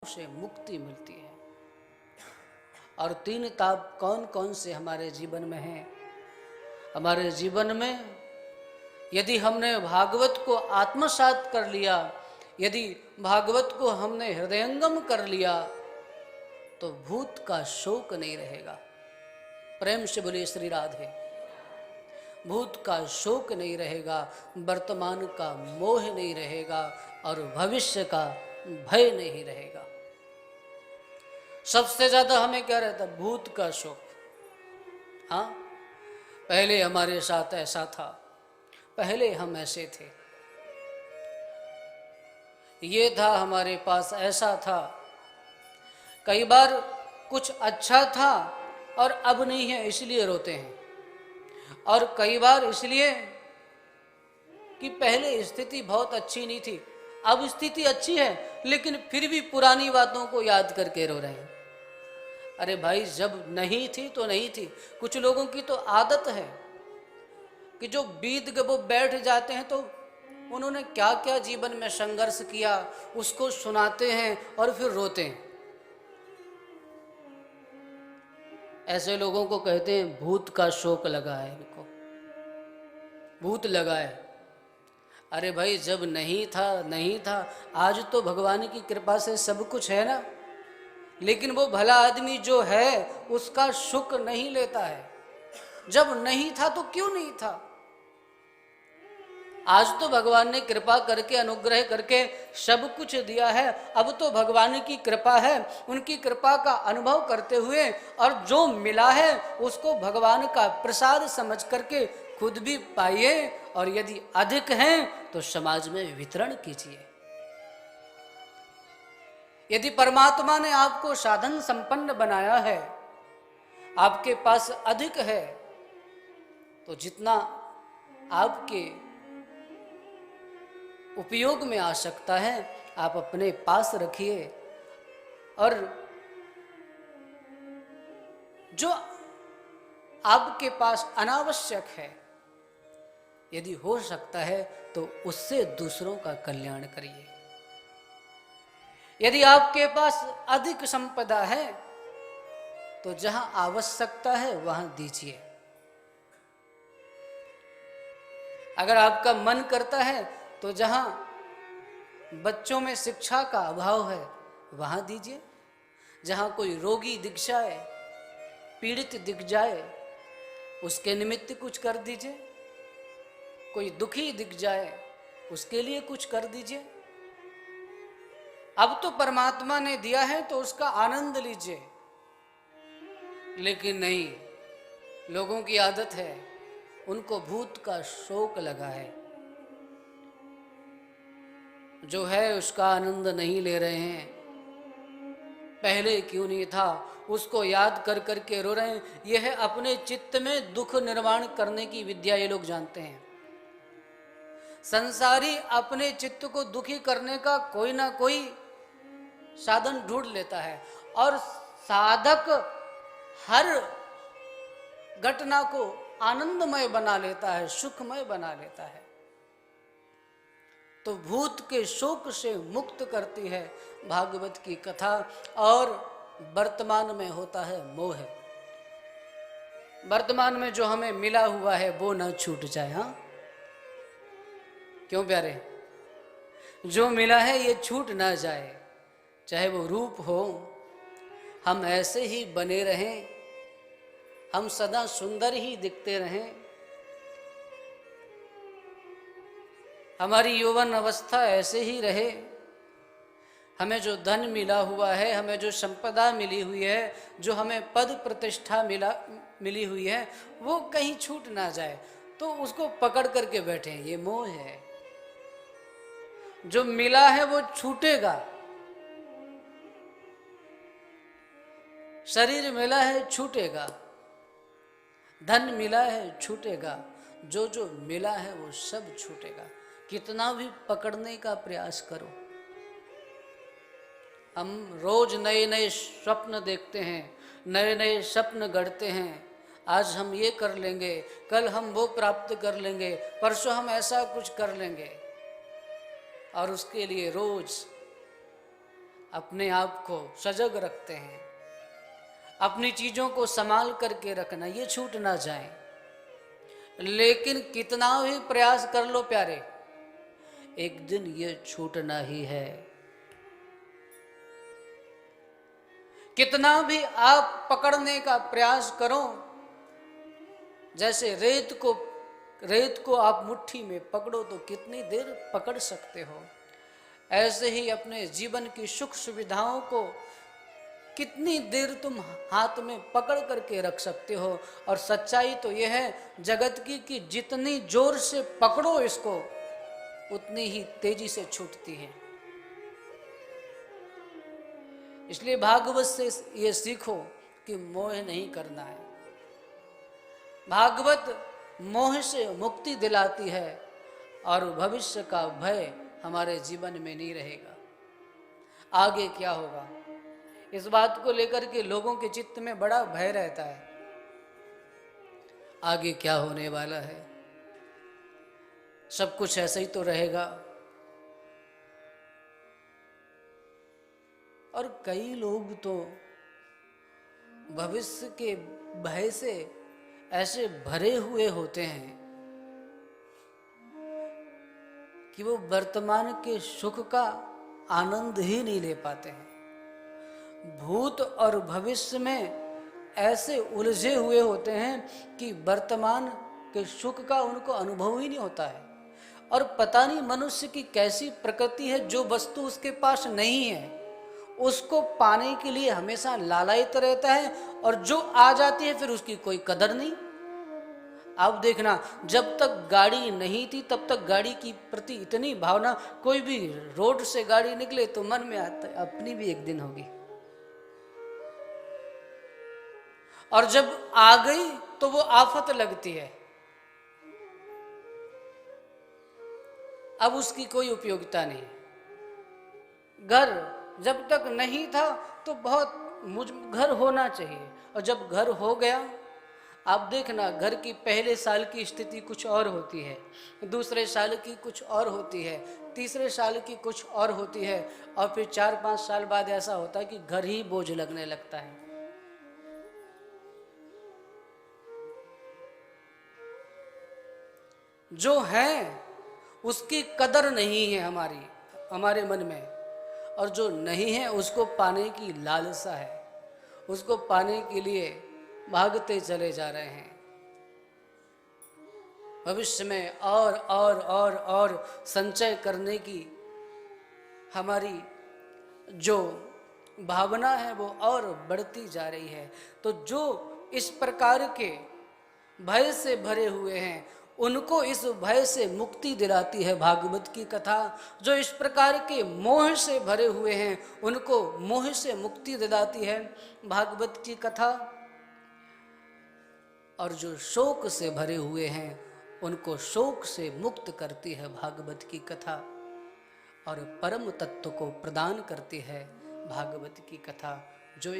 से मुक्ति मिलती है। और 3 ताप कौन कौन से हमारे जीवन में हैं? हमारे जीवन में यदि हमने भागवत को आत्मसात कर लिया, यदि भागवत को हमने हृदयंगम कर लिया, तो भूत का शोक नहीं रहेगा। प्रेम से बोलिए श्री राधे। भूत का शोक नहीं रहेगा, वर्तमान का मोह नहीं रहेगा और भविष्य का भय नहीं रहेगा। सबसे ज्यादा हमें क्या रहता? भूत का शोक। हाँ, पहले हमारे साथ ऐसा था, पहले हम ऐसे थे, ये था हमारे पास, ऐसा था। कई बार कुछ अच्छा था और अब नहीं है इसलिए रोते हैं, और कई बार इसलिए कि पहले स्थिति बहुत अच्छी नहीं थी, अब स्थिति अच्छी है लेकिन फिर भी पुरानी बातों को याद करके रो रहे हैं। अरे भाई, जब नहीं थी तो नहीं थी। कुछ लोगों की तो आदत है कि जो बीत गए वो बैठ जाते हैं, तो उन्होंने क्या क्या जीवन में संघर्ष किया उसको सुनाते हैं और फिर रोते हैं। ऐसे लोगों को कहते हैं भूत का शोक लगा है, इनको भूत लगा है। अरे भाई, जब नहीं था नहीं था, आज तो भगवान की कृपा से सब कुछ है ना। लेकिन वो भला आदमी जो है उसका सुख नहीं लेता है। जब नहीं था तो क्यों नहीं था? आज तो भगवान ने कृपा करके, अनुग्रह करके सब कुछ दिया है। अब तो भगवान की कृपा है, उनकी कृपा का अनुभव करते हुए और जो मिला है उसको भगवान का प्रसाद समझ करके खुद भी पाइए, और यदि अधिक हैं तो समाज में वितरण कीजिए। यदि परमात्मा ने आपको साधन संपन्न बनाया है, आपके पास अधिक है, तो जितना आपके उपयोग में आ सकता है आप अपने पास रखिए, और जो आपके पास अनावश्यक है, यदि हो सकता है तो उससे दूसरों का कल्याण करिए। यदि आपके पास अधिक संपदा है तो जहां आवश्यकता है वहां दीजिए। अगर आपका मन करता है तो जहां बच्चों में शिक्षा का अभाव है वहां दीजिए। जहां कोई रोगी दिख जाए, पीड़ित दिख जाए, उसके निमित्त कुछ कर दीजिए। कोई दुखी दिख जाए उसके लिए कुछ कर दीजिए। अब तो परमात्मा ने दिया है तो उसका आनंद लीजिए। लेकिन नहीं, लोगों की आदत है, उनको भूत का शोक लगा है, जो है उसका आनंद नहीं ले रहे हैं। पहले क्यों नहीं था उसको याद कर करके रो रहे हैं। यह है अपने चित्त में दुख निर्माण करने की विद्या, ये लोग जानते हैं। संसारी अपने चित्त को दुखी करने का कोई ना कोई साधन ढूंढ लेता है, और साधक हर घटना को आनंदमय बना लेता है, सुखमय बना लेता है। तो भूत के शोक से मुक्त करती है भागवत की कथा, और वर्तमान में होता है मोह। वर्तमान में जो हमें मिला हुआ है वो ना छूट जाए। हाँ, क्यों प्यारे? जो मिला है ये छूट ना जाए, चाहे वो रूप हो। हम ऐसे ही बने रहें, हम सदा सुंदर ही दिखते रहें, हमारी यौवन अवस्था ऐसे ही रहे। हमें जो धन मिला हुआ है, हमें जो संपदा मिली हुई है, जो हमें पद प्रतिष्ठा मिली हुई है, वो कहीं छूट ना जाए, तो उसको पकड़ करके बैठे। ये मोह है। जो मिला है वो छूटेगा। शरीर मिला है छूटेगा, धन मिला है छूटेगा, जो जो मिला है वो सब छूटेगा। कितना भी पकड़ने का प्रयास करो। हम रोज नए नए स्वप्न देखते हैं, नए नए स्वप्न गढ़ते हैं। आज हम ये कर लेंगे, कल हम वो प्राप्त कर लेंगे, परसों हम ऐसा कुछ कर लेंगे, और उसके लिए रोज अपने आप को सजग रखते हैं, अपनी चीजों को संभाल करके रखना, ये छूट ना जाए। लेकिन कितना भी प्रयास कर लो प्यारे, एक दिन ये छूटना ही है। कितना भी आप पकड़ने का प्रयास करो, जैसे रेत को आप मुट्ठी में पकड़ो तो कितनी देर पकड़ सकते हो, ऐसे ही अपने जीवन की सुख सुविधाओं को कितनी देर तुम हाथ में पकड़ करके रख सकते हो। और सच्चाई तो यह है जगत की कि जितनी जोर से पकड़ो इसको, उतनी ही तेजी से छूटती है। इसलिए भागवत से ये सीखो कि मोह नहीं करना है। भागवत मोह से मुक्ति दिलाती है और भविष्य का भय हमारे जीवन में नहीं रहेगा। आगे क्या होगा, इस बात को लेकर के लोगों के चित्त में बड़ा भय रहता है। आगे क्या होने वाला है, सब कुछ ऐसा ही तो रहेगा। और कई लोग तो भविष्य के भय से ऐसे भरे हुए होते हैं कि वो वर्तमान के सुख का आनंद ही नहीं ले पाते हैं। भूत और भविष्य में ऐसे उलझे हुए होते हैं कि वर्तमान के सुख का उनको अनुभव ही नहीं होता है। और पता नहीं मनुष्य की कैसी प्रकृति है, जो वस्तु उसके पास नहीं है उसको पाने के लिए हमेशा लालायित रहता है, और जो आ जाती है फिर उसकी कोई कदर नहीं। आप देखना, जब तक गाड़ी नहीं थी तब तक गाड़ी की प्रति इतनी भावना, कोई भी रोड से गाड़ी निकले तो मन में आता है अपनी भी एक दिन होगी। और जब आ गई तो वो आफत लगती है, अब उसकी कोई उपयोगिता नहीं। घर जब तक नहीं था तो बहुत घर होना चाहिए, और जब घर हो गया, आप देखना घर की पहले साल की स्थिति कुछ और होती है, दूसरे साल की कुछ और होती है, तीसरे साल की कुछ और होती है, और फिर 4-5 साल बाद ऐसा होता है कि घर ही बोझ लगने लगता है। जो है उसकी कदर नहीं है हमारे मन में, और जो नहीं है उसको पाने की लालसा है, उसको पाने के लिए भागते चले जा रहे हैं। भविष्य में और संचय करने की हमारी जो भावना है वो और बढ़ती जा रही है। तो जो इस प्रकार के भय से भरे हुए हैं उनको इस भय से मुक्ति दिलाती है भागवत की कथा। जो इस प्रकार के मोह से भरे हुए हैं उनको मोह से मुक्ति दिलाती है भागवत की कथा। और जो शोक से भरे हुए हैं उनको शोक से मुक्त करती है भागवत की कथा, और परम तत्व को प्रदान करती है भागवत की कथा।